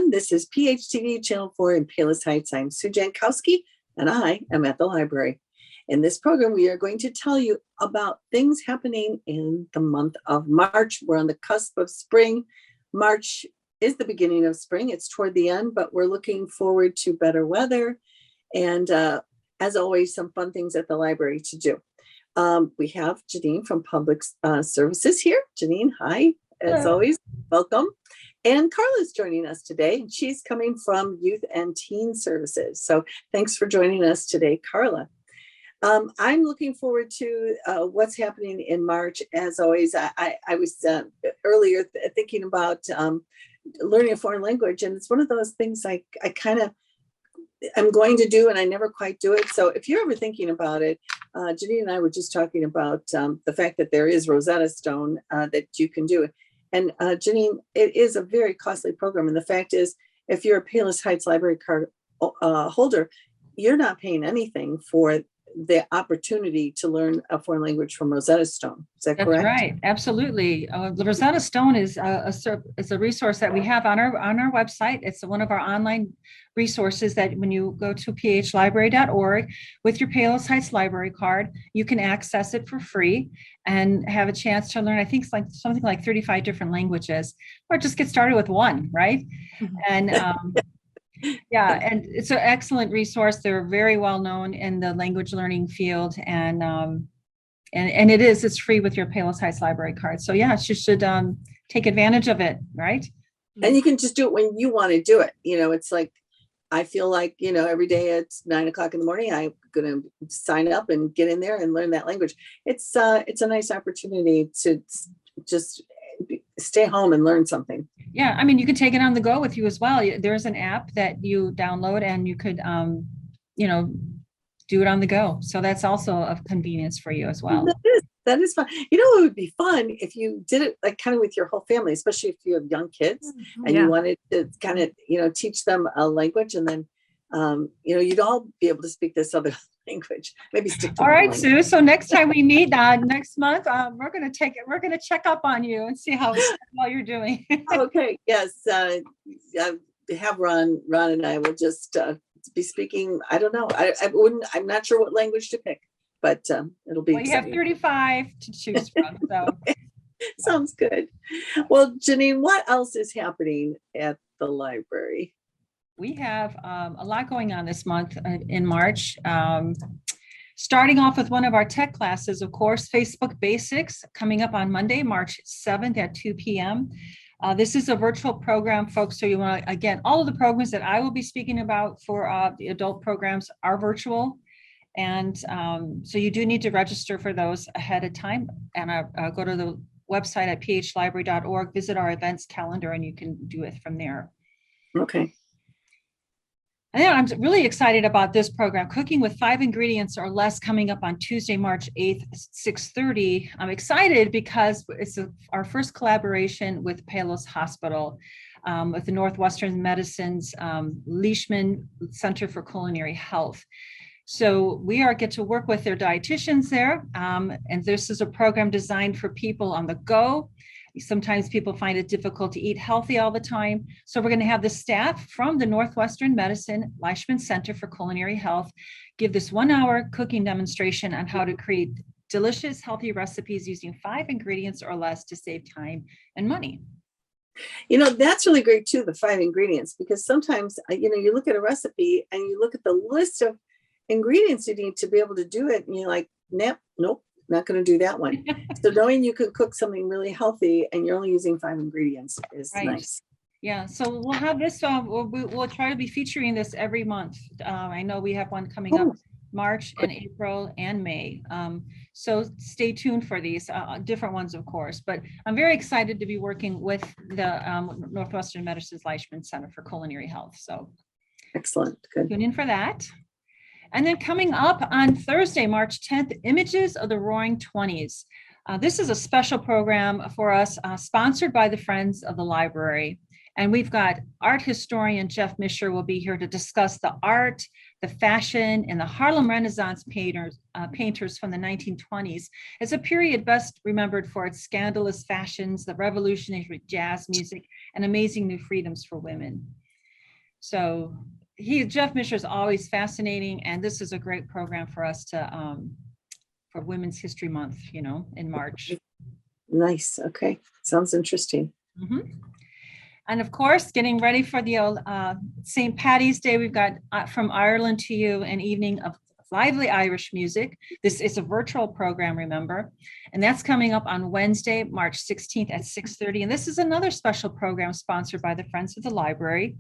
everyone. This is PHTV Channel 4 in Palos Heights. I'm Sue Jankowski, and I am at the library. In this program, we are going to tell you about things happening in the month of March. We're on the cusp of spring. March is the beginning of spring. It's toward the end, but we're looking forward to better weather. And as always, some fun things at the library to do. We have Janine from Public Services here. Janine, hi. As Hello. always, welcome. And Carla's joining us today, and she's coming from Youth and Teen Services. So thanks for joining us today, Carla. I'm looking forward to what's happening in March. As always, I was earlier thinking about learning a foreign language, and it's one of those things I kind of I'm going to do, and I never quite do it. So if you're ever thinking about it, Janine and I were just talking about the fact that there is Rosetta Stone that you can do. And Janine, it is a very costly program. And the fact is, if you're a Palos Heights library card holder, you're not paying anything for the opportunity to learn a foreign language from Rosetta Stone. Is that correct? That's right. Absolutely. The Rosetta Stone is a resource that we have on our website. It's one of our online resources that when you go to phlibrary.org with your Palos Heights library card, you can access it for free and have a chance to learn, I think it's like something like 35 different languages, or just get started with one, right? Mm-hmm. And yeah, and it's an excellent resource. They're very well known in the language learning field, and it's free with your Palos Heights library card. So yeah, you should take advantage of it, right? And you can just do it when you want to do it. You know, it's like, I feel like, you know, every day at 9 o'clock in the morning, I'm going to sign up and get in there and learn that language. It's a nice opportunity to just stay home and learn something. Yeah, I mean, you could take it on the go with you as well. There's an app that you download, and you could, do it on the go. So that's also of convenience for you as well. That is fun. You know, it would be fun if you did it like kind of with your whole family, especially if you have young kids and you wanted to kind of, teach them a language, and then, you'd all be able to speak this other language. Maybe stick to all right, language. Sue. So next time we meet next month, we're going to check up on you and see how you're doing. Okay. Yes. Have Ron and I will just be speaking. I don't know. I'm not sure what language to pick, but it'll be. Well, you have 35 to choose from. So sounds good. Well, Janine, what else is happening at the library? We have a lot going on this month in March. Starting off with one of our tech classes, of course, Facebook Basics, coming up on Monday, March 7th at 2 p.m. This is a virtual program, folks. So you want to, again, all of the programs that I will be speaking about for the adult programs are virtual. And so you do need to register for those ahead of time. And go to the website at phlibrary.org, visit our events calendar, and you can do it from there. Okay. And then I'm really excited about this program, Cooking with 5 Ingredients or Less, coming up on Tuesday, March 8th, 6:30. I'm excited because it's our first collaboration with Palos Hospital, with the Northwestern Medicine's Leishman Center for Culinary Health. So we get to work with their dietitians there. And this is a program designed for people on the go. Sometimes people find it difficult to eat healthy all the time. So we're going to have the staff from the Northwestern Medicine Leishman Center for Culinary Health give this 1-hour cooking demonstration on how to create delicious, healthy recipes using 5 ingredients or less to save time and money. That's really great too, the 5 ingredients, because sometimes, you look at a recipe and you look at the list of ingredients you need to be able to do it, and you're like, nope, not going to do that one. So knowing you can cook something really healthy and you're only using 5 ingredients is nice. Yeah, so we'll have this, we'll try to be featuring this every month. I know we have one coming up March and April and May. So stay tuned for these different ones, of course, but I'm very excited to be working with the Northwestern Medicine's Leishman Center for Culinary Health. So excellent. Good. Tune in for that. And then coming up on Thursday, March 10th, Images of the Roaring '20s. This is a special program for us, sponsored by the Friends of the Library. And we've got art historian Jeff Misher will be here to discuss the art, the fashion, and the Harlem Renaissance painters from the 1920s. It's a period best remembered for its scandalous fashions, the revolutionary jazz music, and amazing new freedoms for women. So Jeff Misher is always fascinating, and this is a great program for us to for Women's History Month, in March. Nice. Okay. Sounds interesting. Mm-hmm. And of course, getting ready for the St. Paddy's Day, we've got From Ireland to You, an evening of lively Irish music. This is a virtual program, remember, and that's coming up on Wednesday, March 16th at 6:30. And this is another special program sponsored by the Friends of the Library.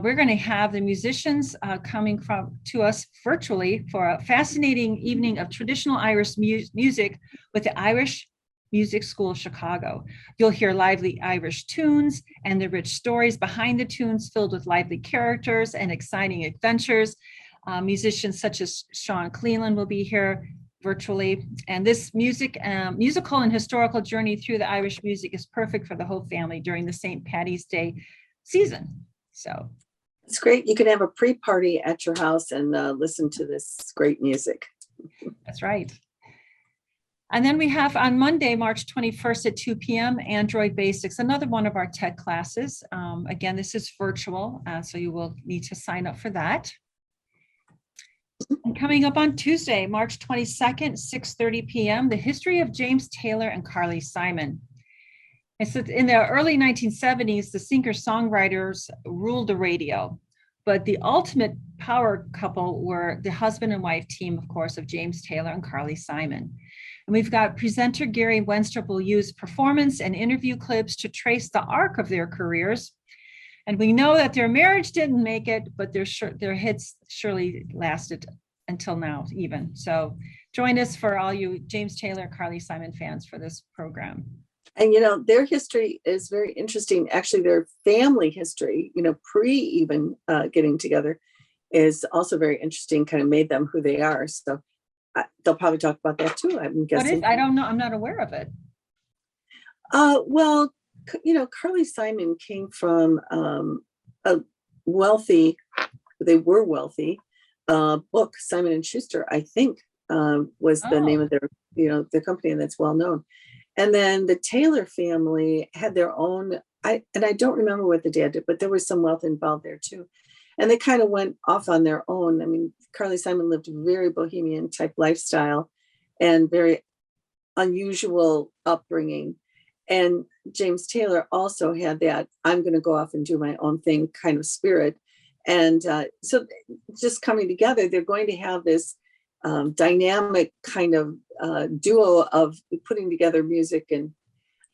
We're going to have the musicians coming to us virtually for a fascinating evening of traditional Irish music with the Irish Music School of Chicago. You'll hear lively Irish tunes and the rich stories behind the tunes filled with lively characters and exciting adventures. Musicians such as Sean Cleland will be here virtually. And this musical and historical journey through the Irish music is perfect for the whole family during the St. Paddy's Day season. So it's great. You can have a pre-party at your house and listen to this great music. That's right. And then we have on Monday, March 21st at 2 p.m., Android Basics, another one of our tech classes. Again, this is virtual, so you will need to sign up for that. And coming up on Tuesday, March 22nd, 6:30 p.m., the history of James Taylor and Carly Simon. It's in the early 1970s, the singer-songwriters ruled the radio, but the ultimate power couple were the husband and wife team, of course, of James Taylor and Carly Simon. And we've got presenter Gary Wenstrup will use performance and interview clips to trace the arc of their careers. And we know that their marriage didn't make it, but their hits surely lasted until now even. So join us for all you James Taylor, Carly Simon fans for this program. And, their history is very interesting. Actually, their family history, pre even getting together is also very interesting, kind of made them who they are. So they'll probably talk about that too, I'm guessing. I don't know. I'm not aware of it. Well, Carly Simon came from a wealthy, they were wealthy, book, Simon and Schuster, I think, was the name of their company, and that's well known. And then the Taylor family had their own, I don't remember what the dad did, but there was some wealth involved there too. And they kind of went off on their own. I mean, Carly Simon lived a very bohemian type lifestyle and very unusual upbringing. And James Taylor also had that, I'm going to go off and do my own thing kind of spirit. And so just coming together, they're going to have this dynamic kind of duo of putting together music. And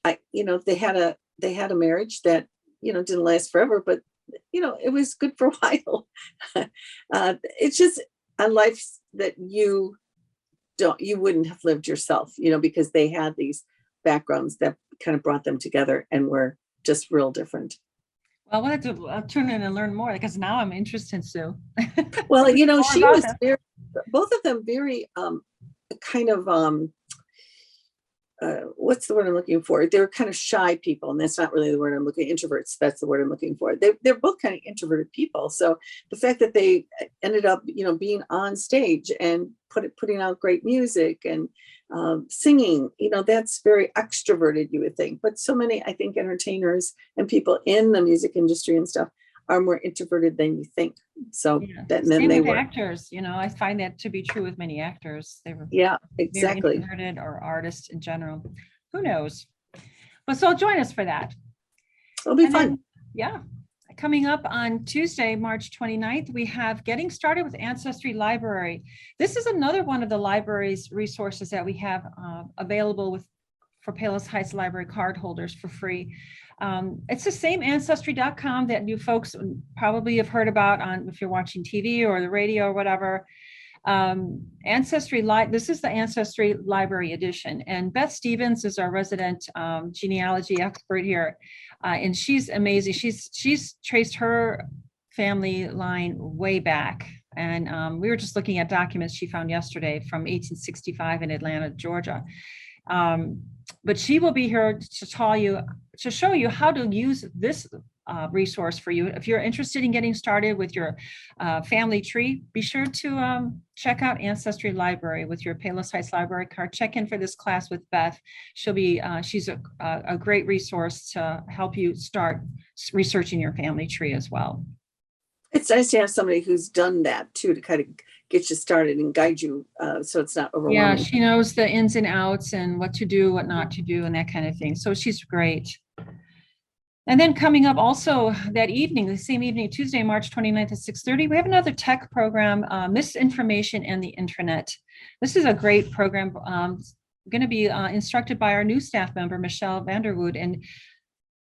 they had a marriage that didn't last forever, but it was good for a while. It's just a life that you wouldn't have lived yourself, because they had these backgrounds that kind of brought them together and were just real different. Well, I'll tune in and learn more, because now I'm interested, Sue. Well, she was both of them very kind of what's the word I'm looking for? They're kind of shy people, and that's not really the word I'm looking. Introverts, that's the word I'm looking for. They're both kind of introverted people. So the fact that they ended up, being on stage and putting out great music and singing, that's very extroverted, you would think. But so many, I think, entertainers and people in the music industry and stuff are more introverted than you think. So then they were actors. I find that to be true with many actors. They were exactly very introverted, or artists in general. Who knows? But so join us for that. It'll be fun. Coming up on Tuesday, March 29th, we have Getting Started with Ancestry Library. This is another one of the library's resources that we have available for Palos Heights Library card holders for free. It's the same Ancestry.com that you folks probably have heard about if you're watching TV or the radio or whatever. This is the Ancestry Library Edition, and Beth Stevens is our resident genealogy expert here, and she's amazing. She's traced her family line way back, and we were just looking at documents she found yesterday from 1865 in Atlanta, Georgia. But she will be here to show you how to use this resource for you. If you're interested in getting started with your family tree, be sure to check out Ancestry Library with your Palos Heights Library card. Check in for this class with Beth. She's a great resource to help you start researching your family tree as well. It's nice to have somebody who's done that too, to kind of get you started and guide you, so it's not Yeah, overwhelming. she knows the ins and outs and what to do, what not to do, and that kind of thing. So she's great. And then coming up also that evening, the same evening, Tuesday, March 29th at 6:30, we have another tech program, Misinformation and the Internet. This is a great program, going to be instructed by our new staff member, Michelle Vanderwood. And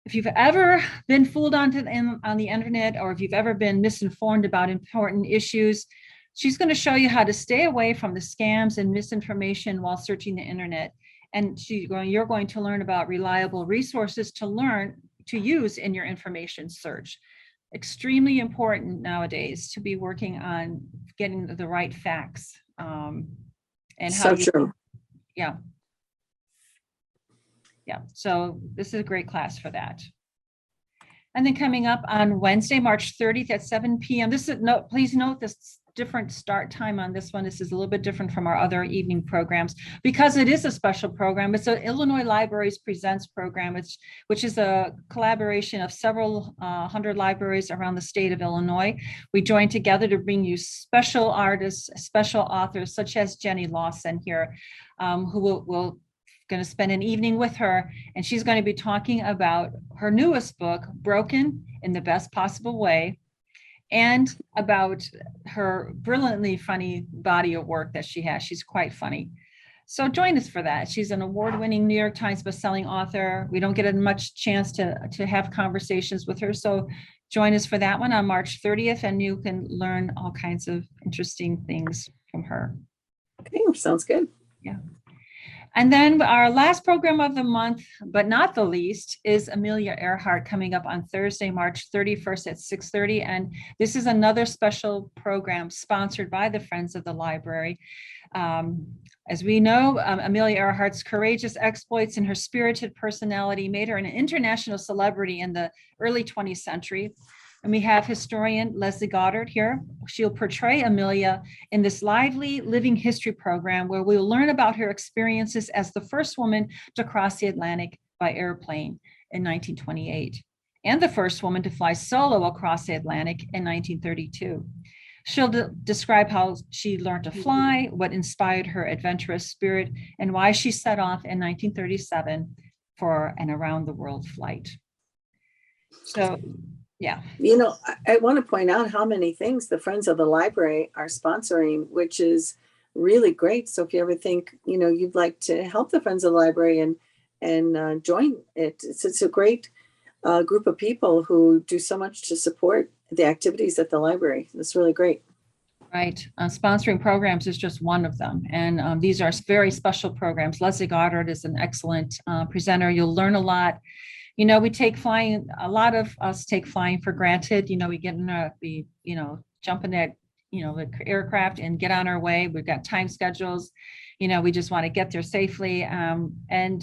if you've ever been fooled on the internet, or if you've ever been misinformed about important issues, she's going to show you how to stay away from the scams and misinformation while searching the internet. And you're going to learn about reliable resources to use in your information search. Extremely important nowadays to be working on getting the right facts, and how So true. yeah. So this is a great class for that. And then coming up on Wednesday, March 30th at 7 p.m. Please note this different start time on this one. This is a little bit different from our other evening programs because it is a special program. It's an Illinois Libraries Presents program, which is a collaboration of several hundred libraries around the state of Illinois. We join together to bring you special artists, special authors, such as Jenny Lawson here, who will going to spend an evening with her, and she's going to be talking about her newest book, Broken in the Best Possible Way, and about her brilliantly funny body of work that she has. She's quite funny. So join us for that. She's an award-winning New York Times bestselling author. We don't get as much chance to have conversations with her. So join us for that one on March 30th, and you can learn all kinds of interesting things from her. Okay, sounds good. Yeah. And then our last program of the month, but not the least, is Amelia Earhart coming up on Thursday, March 31st at 6:30. And this is another special program sponsored by the Friends of the Library. As we know, Amelia Earhart's courageous exploits and her spirited personality made her an international celebrity in the early 20th century. And we have historian Leslie Goddard here. She'll portray Amelia in this lively living history program where we'll learn about her experiences as the first woman to cross the Atlantic by airplane in 1928, and the first woman to fly solo across the Atlantic in 1932. She'll describe how she learned to fly, what inspired her adventurous spirit, and why she set off in 1937 for an around-the-world flight. So, yeah. You know, I want to point out how many things the Friends of the Library are sponsoring, which is really great. So if you ever think, you'd like to help the Friends of the Library and join it, it's a great group of people who do so much to support the activities at the library. It's really great. Right. Sponsoring programs is just one of them. And these are very special programs. Leslie Goddard is an excellent presenter. You'll learn a lot. A lot of us take flying for granted. We get in jump in that, the aircraft and get on our way. We've got time schedules. We just want to get there safely. And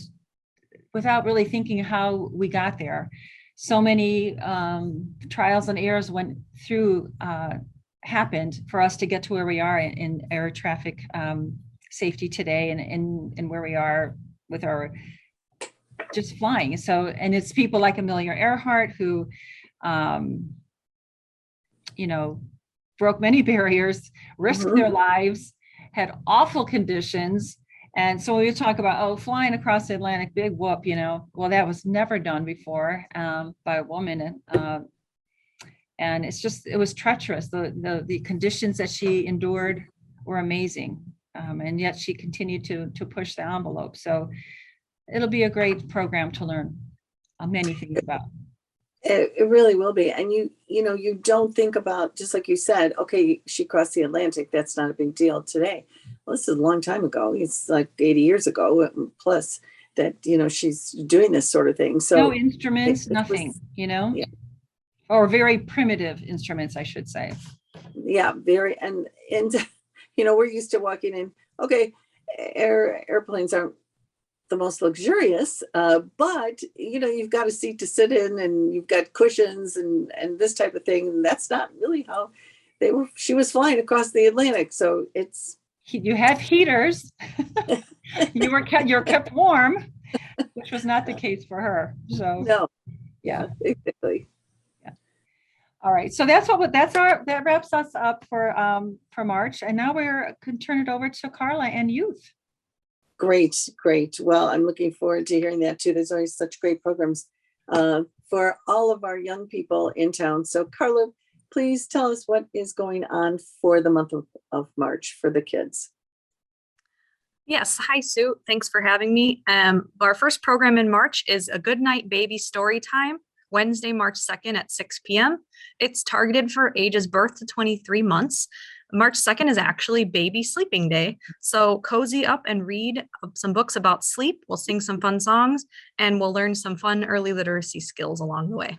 without really thinking how we got there. So many trials and errors happened for us to get to where we are in air traffic safety today and where we are with our just flying. So, and it's people like Amelia Earhart who, broke many barriers, risked their lives, had awful conditions. And so we talk about, flying across the Atlantic, big whoop, well, that was never done before by a woman. And it was treacherous. The conditions that she endured were amazing. And yet she continued to push the envelope. So it'll be a great program to learn many things about. It really will be. And you don't think about, just like you said, okay, she crossed the Atlantic. That's not a big deal today. Well, this is a long time ago. It's like 80 years ago plus that, she's doing this sort of thing. So no instruments, nothing, Yeah. Or very primitive instruments, I should say. Yeah, very. And we're used to walking in, okay, airplanes aren't the most luxurious, but you've got a seat to sit in and you've got cushions and this type of thing. And that's not really how she was flying across the Atlantic. So you have heaters. You're kept warm, which was not the case for her. So no, yeah, exactly. Yeah. All right, so that wraps us up for March, and now we're can turn it over to Carla and youth. Great, great. Well, I'm looking forward to hearing that too. There's always such great programs for all of our young people in town. So Carla, please tell us what is going on for the month of March for the kids. Yes. Hi, Sue. Thanks for having me. Our first program in March is a Good Night Baby Story Time, Wednesday, March 2nd at 6 p.m. It's targeted for ages birth to 23 months. March 2nd is actually Baby Sleeping Day. So cozy up and read some books about sleep. We'll sing some fun songs and we'll learn some fun early literacy skills along the way.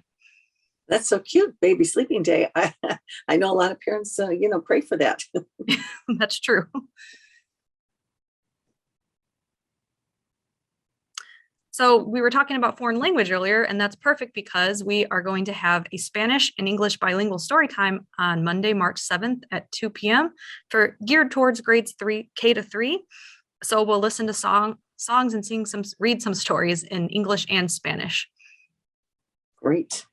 That's so cute, Baby Sleeping Day. I know a lot of parents, pray for that. That's true. So we were talking about foreign language earlier, and that's perfect because we are going to have a Spanish and English bilingual story time on Monday, March 7th at 2 p.m. geared towards grades K to 3. So we'll listen to songs and read some stories in English and Spanish. Great.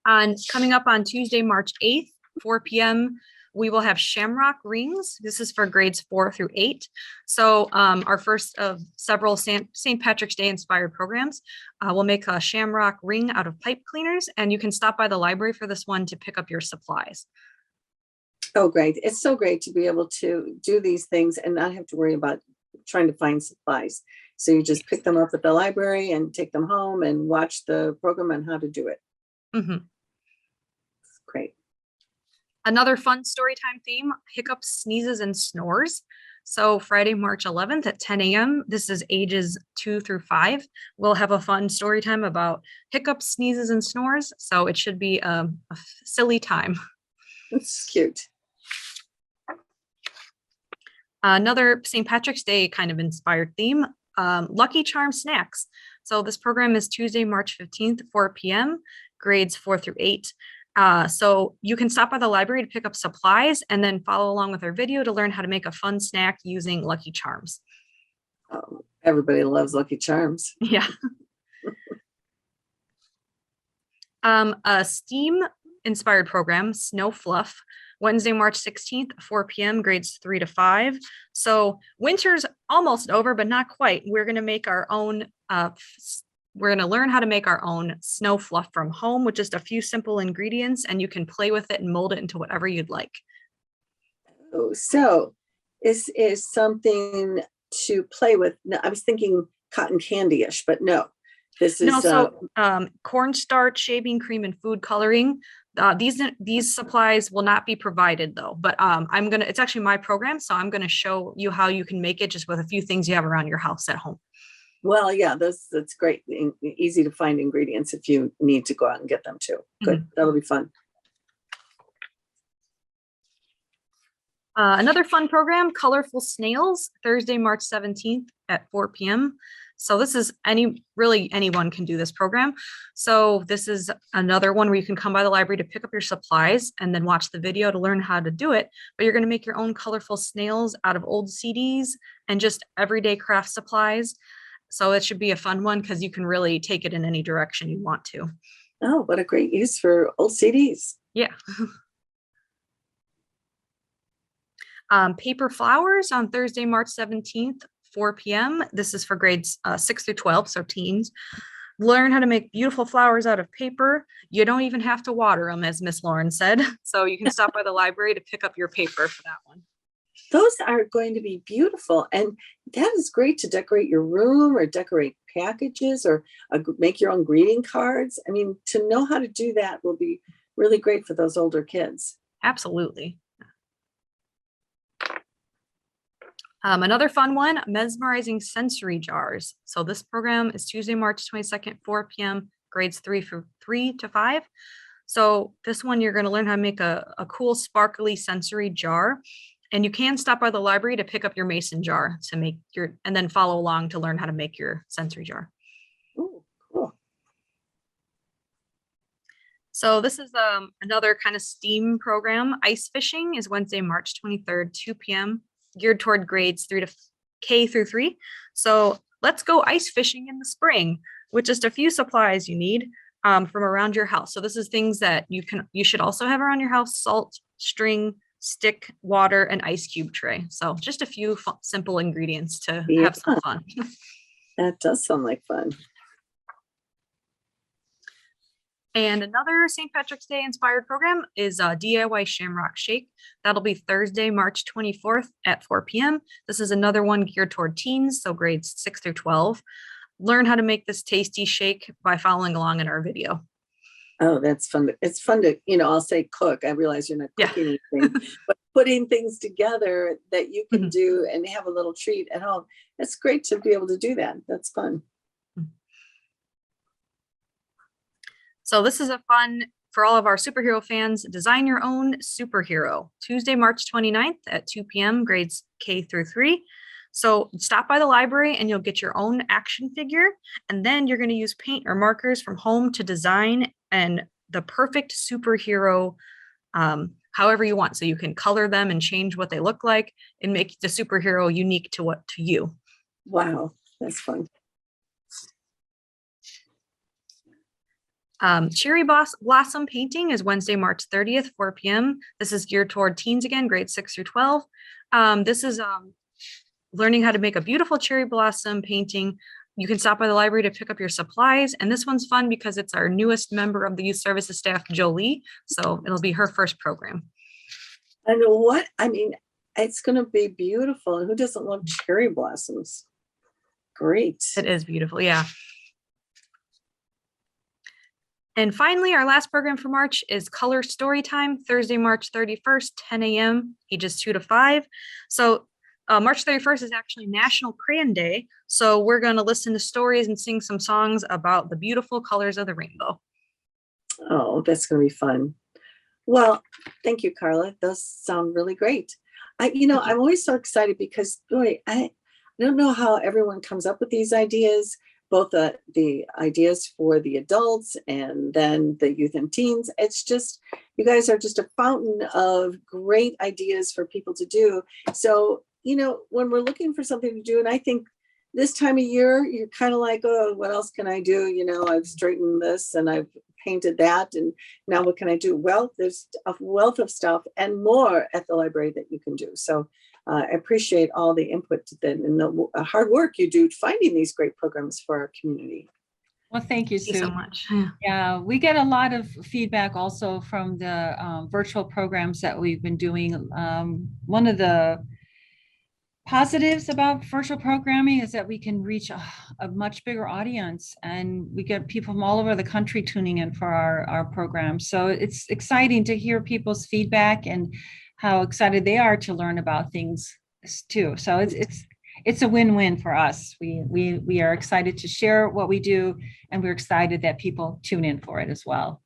Coming up on Tuesday, March 8th, 4 p.m., we will have Shamrock Rings. This is for grades 4 through 8. So our first of several St. Patrick's Day inspired programs. We'll make a Shamrock ring out of pipe cleaners, and you can stop by the library for this one to pick up your supplies. Oh, great. It's so great to be able to do these things and not have to worry about trying to find supplies. So you just pick them up at the library and take them home and watch the program on how to do it. Mm-hmm. Great. Another fun storytime theme, hiccups, sneezes, and snores. So Friday, March 11th at 10 a.m., this is ages 2 through 5. We'll have a fun story time about hiccups, sneezes, and snores. So it should be a silly time. That's cute. Another St. Patrick's Day kind of inspired theme, Lucky Charm snacks. So this program is Tuesday, March 15th, 4 p.m., grades 4 through 8. So you can stop by the library to pick up supplies and then follow along with our video to learn how to make a fun snack using Lucky Charms. Oh, everybody loves Lucky Charms. Yeah. A STEAM inspired program, Snow Fluff, Wednesday, March 16th, 4 p.m., grades 3 to 5. So winter's almost over, but not quite. We're going to make our own we're going to learn how to make our own snow fluff from home with just a few simple ingredients, and you can play with it and mold it into whatever you'd like. Oh, so this is something to play with. No, I was thinking cotton candy-ish, but no. This is cornstarch, shaving cream, and food coloring. These supplies will not be provided though, but it's actually my program, so I'm gonna show you how you can make it just with a few things you have around your house at home. Well, yeah, that's great. Easy to find ingredients if you need to go out and get them too. Good. Mm-hmm. That'll be fun. Another fun program, Colorful Snails, Thursday, March 17th at 4 p.m. So this is anyone can do this program. So this is another one where you can come by the library to pick up your supplies and then watch the video to learn how to do it. But you're going to make your own colorful snails out of old CDs and just everyday craft supplies. So it should be a fun one because you can really take it in any direction you want to. Oh, what a great use for old CDs. Yeah. Paper flowers on Thursday, March 17th, 4 p.m. This is for grades 6 through 12, so teens. Learn how to make beautiful flowers out of paper. You don't even have to water them, as Miss Lauren said. So you can stop by the library to pick up your paper for that one. Those are going to be beautiful. And that is great to decorate your room or decorate packages or make your own greeting cards. I mean, to know how to do that will be really great for those older kids. Absolutely. Another fun one, Mesmerizing sensory jars. So this program is Tuesday, March 22nd, 4 p.m., grades 3 to 5. So this one, you're going to learn how to make a cool, sparkly sensory jar. And you can stop by the library to pick up your mason jar to make and then follow along to learn how to make your sensory jar. Ooh, cool. So this is another kind of STEAM program. Ice fishing is Wednesday, March 23rd, 2 p.m., geared toward grades K through 3. So let's go ice fishing in the spring with just a few supplies you need. from around your house. So this is things that you should also have around your house: salt, string, stick, water, and ice cube tray. So just a few simple ingredients to have some fun. That does sound like fun. And another St. Patrick's Day inspired program is DIY Shamrock Shake. That'll be Thursday, March 24th at 4 p.m. This is another one geared toward teens, so grades 6 through 12. Learn how to make this tasty shake by following along in our video. Oh, that's fun. It's fun to, I'll say cook. I realize you're not cooking anything, but putting things together that you can do and have a little treat at home. It's great to be able to do that. That's fun. So this is a fun for all of our superhero fans. Design your own superhero. Tuesday, March 29th at 2 p.m. grades K through 3. So stop by the library and you'll get your own action figure. And then you're going to use paint or markers from home to design the perfect superhero however you want. So you can color them and change what they look like and make the superhero unique to you. Wow, that's fun. Cherry Blossom painting is Wednesday, March 30th, 4 p.m. This is geared toward teens again, grades 6 through 12. This is learning how to make a beautiful cherry blossom painting. You can stop by the library to pick up your supplies. And this one's fun because it's our newest member of the youth services staff, Jolie. So it'll be her first program. It's going to be beautiful. Who doesn't love cherry blossoms? Great. It is beautiful. Yeah. And finally, our last program for March is Color Story Time, Thursday, March 31st, 10 a.m., ages 2 to 5. So March 31st is actually National Crayon Day. So we're going to listen to stories and sing some songs about the beautiful colors of the rainbow. Oh, that's going to be fun. Well, thank you, Carla. Those sound really great. I'm always so excited because, boy, I don't know how everyone comes up with these ideas, both the ideas for the adults and then the youth and teens. It's just, you guys are just a fountain of great ideas for people to do. So, when we're looking for something to do, and I think this time of year, you're kind of like, oh, what else can I do? I've straightened this and I've painted that. And now what can I do? Well, there's a wealth of stuff and more at the library that you can do. So I appreciate all the input and the hard work you do finding these great programs for our community. Well, thank you, Sue. Thank you so much. Yeah, we get a lot of feedback also from the virtual programs that we've been doing. One of the positives about virtual programming is that we can reach a much bigger audience, and we get people from all over the country tuning in for our programs. So it's exciting to hear people's feedback and how excited they are to learn about things too. So it's a win-win for us. We are excited to share what we do, and we're excited that people tune in for it as well.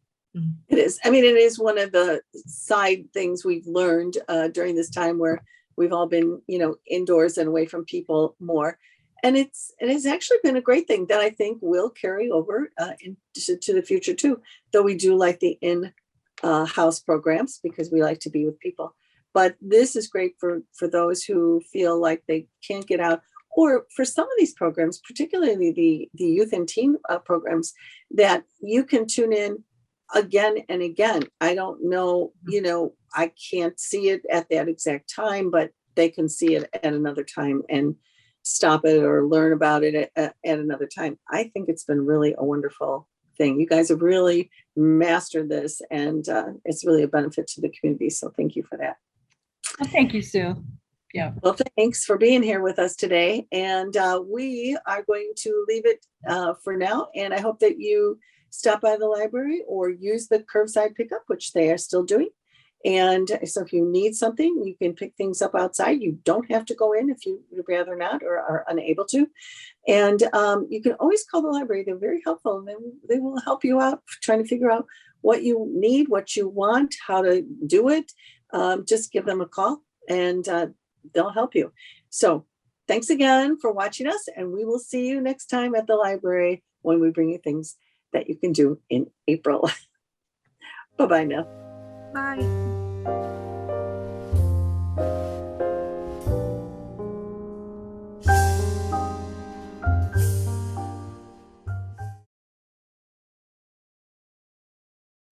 It is. It is one of the side things we've learned during this time where we've all been, indoors and away from people more. And it has actually been a great thing that I think will carry over into the future too, though we do like the in-house programs because we like to be with people. But this is great for those who feel like they can't get out, or for some of these programs, particularly the youth and teen programs, that you can tune in again and again. I don't know, I can't see it at that exact time, but they can see it at another time and stop it or learn about it at another time. I think it's been really a wonderful thing. You guys have really mastered this, and it's really a benefit to the community. So thank you for that. Well, thank you, Sue. Yeah. Well, thanks for being here with us today. And we are going to leave it for now. And I hope that you stop by the library or use the curbside pickup, which they are still doing. And so if you need something, you can pick things up outside. You don't have to go in if you would rather not or are unable to. And you can always call the library. They're very helpful. And they will help you out trying to figure out what you need, what you want, how to do it. Just give them a call and they'll help you. So thanks again for watching us. And we will see you next time at the library when we bring you things that you can do in April. Bye-bye now. Bye.